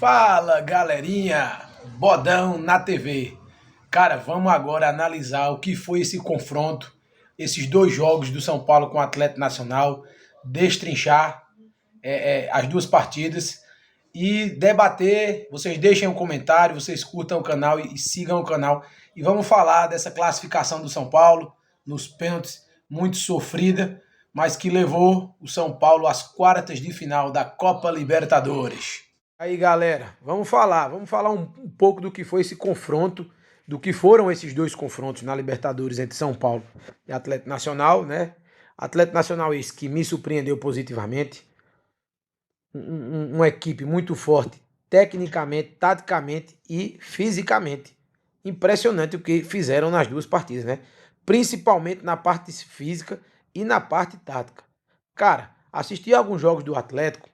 Fala, galerinha, Bodão na TV. Cara, vamos agora analisar o que foi esse confronto, esses dois jogos do São Paulo com o Atlético Nacional, destrinchar as duas partidas e debater. Vocês deixem um comentário, vocês curtam o canal e sigam o canal. E vamos falar dessa classificação do São Paulo nos pênaltis, muito sofrida, mas que levou o São Paulo às quartas de final da Copa Libertadores. Aí, galera, vamos falar um pouco do que foi esse confronto, do que foram esses dois confrontos na Libertadores entre São Paulo e Atlético Nacional, né? Atlético Nacional esse que me surpreendeu positivamente, uma equipe muito forte, tecnicamente, taticamente e fisicamente. Impressionante o que fizeram nas duas partidas, né? Principalmente na parte física e na parte tática. Cara, assisti alguns jogos do Atlético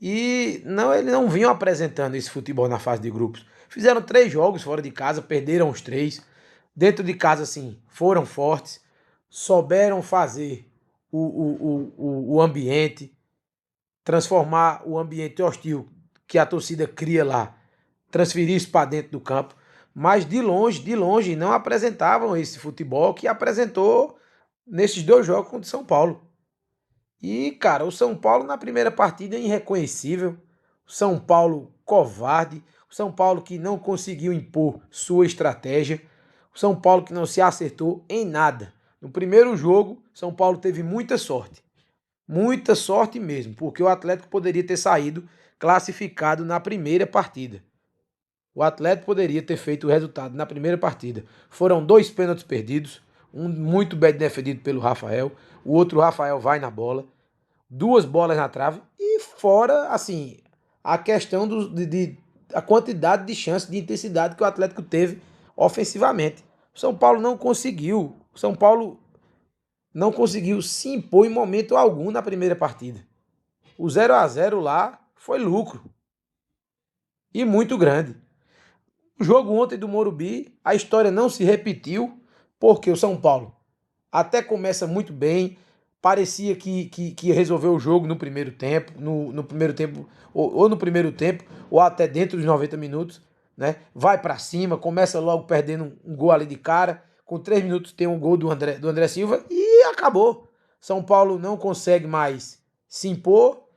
e eles não vinham apresentando esse futebol na fase de grupos. Fizeram 3 jogos fora de casa, perderam os 3. Dentro de casa, sim, foram fortes, souberam fazer o ambiente, transformar o ambiente hostil que a torcida cria lá, transferir isso para dentro do campo. Mas de longe, não apresentavam esse futebol que apresentou nesses 2 jogos contra o São Paulo. E, cara, o São Paulo na primeira partida é irreconhecível. O São Paulo covarde. O São Paulo que não conseguiu impor sua estratégia. O São Paulo que não se acertou em nada. No primeiro jogo, São Paulo teve muita sorte. Muita sorte mesmo, porque o Atlético poderia ter saído classificado na primeira partida. O Atlético poderia ter feito o resultado na primeira partida. Foram 2 pênaltis perdidos, um muito bem defendido pelo Rafael, o outro Rafael vai na bola, 2 bolas na trave e fora, assim, a questão a quantidade de chances, de intensidade que o Atlético teve ofensivamente. O São Paulo não conseguiu, se impor em momento algum na primeira partida. O 0-0 lá foi lucro e muito grande. O jogo ontem do Morumbi, a história não se repetiu, porque o São Paulo até começa muito bem, parecia que ia resolver o jogo no primeiro tempo, no primeiro tempo, ou no primeiro tempo, ou até dentro dos 90 minutos, né? Vai para cima, começa logo perdendo um gol ali de cara, com 3 minutos tem um gol do André Silva e acabou. São Paulo não consegue mais se impor,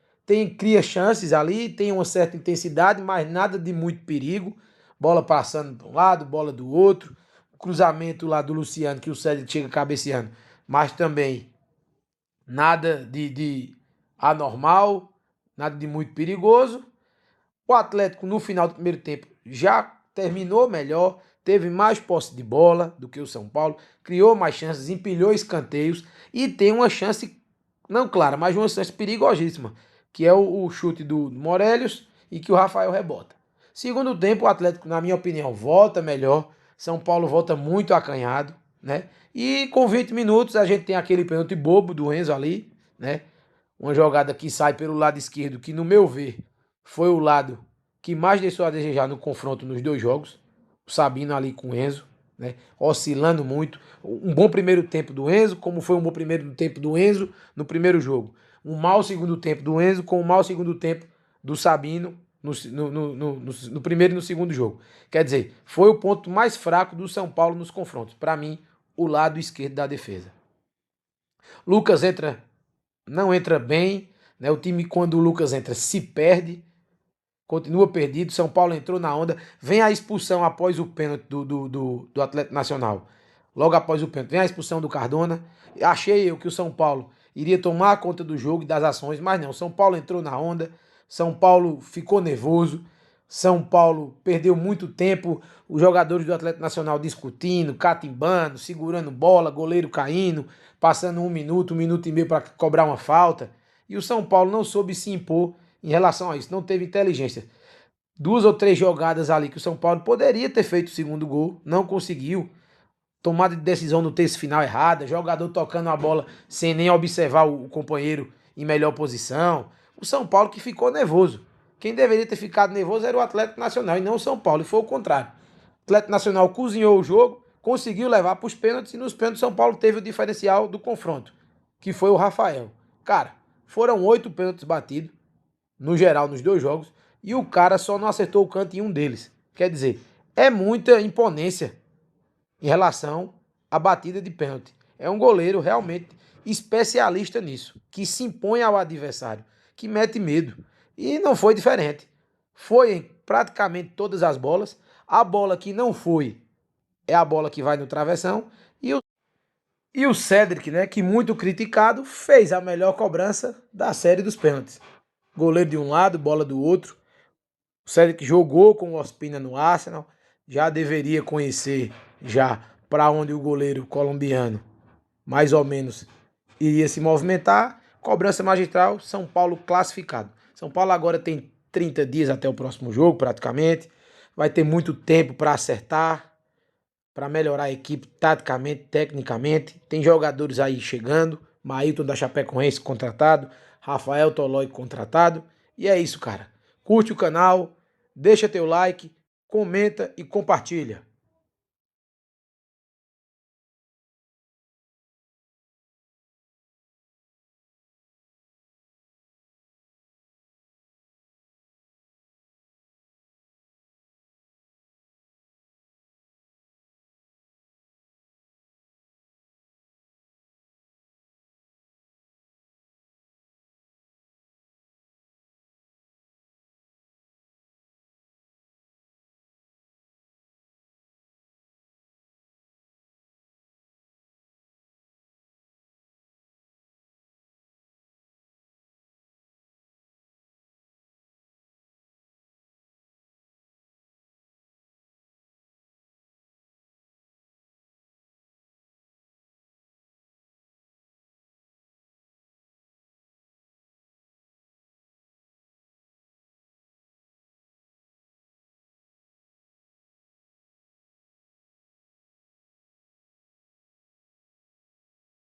cria chances ali, tem uma certa intensidade, mas nada de muito perigo. Bola passando de um lado, bola do outro. Cruzamento lá do Luciano, que o Célio chega cabeceando. Mas também nada de anormal, nada de muito perigoso. O Atlético, no final do primeiro tempo, já terminou melhor, teve mais posse de bola do que o São Paulo, criou mais chances, empilhou escanteios e tem uma chance, não clara, mas uma chance perigosíssima, que é o chute do Morelos e que o Rafael rebota. Segundo tempo, o Atlético, na minha opinião, volta melhor. São Paulo volta muito acanhado, né? E com 20 minutos a gente tem aquele pênalti bobo do Enzo ali, né? Uma jogada que sai pelo lado esquerdo, que no meu ver foi o lado que mais deixou a desejar no confronto nos 2 jogos. O Sabino ali com o Enzo, né? Oscilando muito. Um bom primeiro tempo do Enzo, como foi um bom primeiro tempo do Enzo no primeiro jogo. Um mau segundo tempo do Enzo com um mau segundo tempo do Sabino no primeiro e no segundo jogo. Quer dizer, foi o ponto mais fraco do São Paulo nos confrontos. Para mim, o lado esquerdo da defesa. Lucas não entra bem, né? O time, quando o Lucas entra, se perde, continua perdido. São Paulo entrou na onda, vem a expulsão após o pênalti do Atlético Nacional. Logo após o pênalti, vem a expulsão do Cardona. Achei eu que o São Paulo iria tomar conta do jogo e das ações, mas não. São Paulo entrou na onda, São Paulo ficou nervoso, São Paulo perdeu muito tempo, os jogadores do Atlético Nacional discutindo, catimbando, segurando bola, goleiro caindo, passando 1 minuto, 1 minuto e meio para cobrar uma falta. E o São Paulo não soube se impor em relação a isso, não teve inteligência. 2 ou 3 jogadas ali que o São Paulo poderia ter feito o segundo gol, não conseguiu. Tomada de decisão no terço final errada, jogador tocando a bola sem nem observar o companheiro em melhor posição. O São Paulo que ficou nervoso. Quem deveria ter ficado nervoso era o Atlético Nacional e não o São Paulo, e foi o contrário. O Atlético Nacional cozinhou o jogo, conseguiu levar para os pênaltis e nos pênaltis o São Paulo teve o diferencial do confronto, que foi o Rafael. Cara, foram 8 pênaltis batidos, no geral, nos 2 jogos, e o cara só não acertou o canto em um deles. Quer dizer, é muita imponência em relação à batida de pênalti. É um goleiro realmente especialista nisso, que se impõe ao adversário, que mete medo. E não foi diferente. Foi em praticamente todas as bolas. A bola que não foi é a bola que vai no travessão. E o Cedric, né, que muito criticado, fez a melhor cobrança da série dos pênaltis. Goleiro de um lado, bola do outro. O Cedric jogou com o Ospina no Arsenal, já deveria conhecer já para onde o goleiro colombiano mais ou menos iria se movimentar. Cobrança magistral, São Paulo classificado. São Paulo agora tem 30 dias até o próximo jogo, praticamente. Vai ter muito tempo para acertar, para melhorar a equipe taticamente, tecnicamente. Tem jogadores aí chegando. Maílton da Chapecoense contratado. Rafael Tolói contratado. E é isso, cara. Curte o canal, deixa teu like, comenta e compartilha.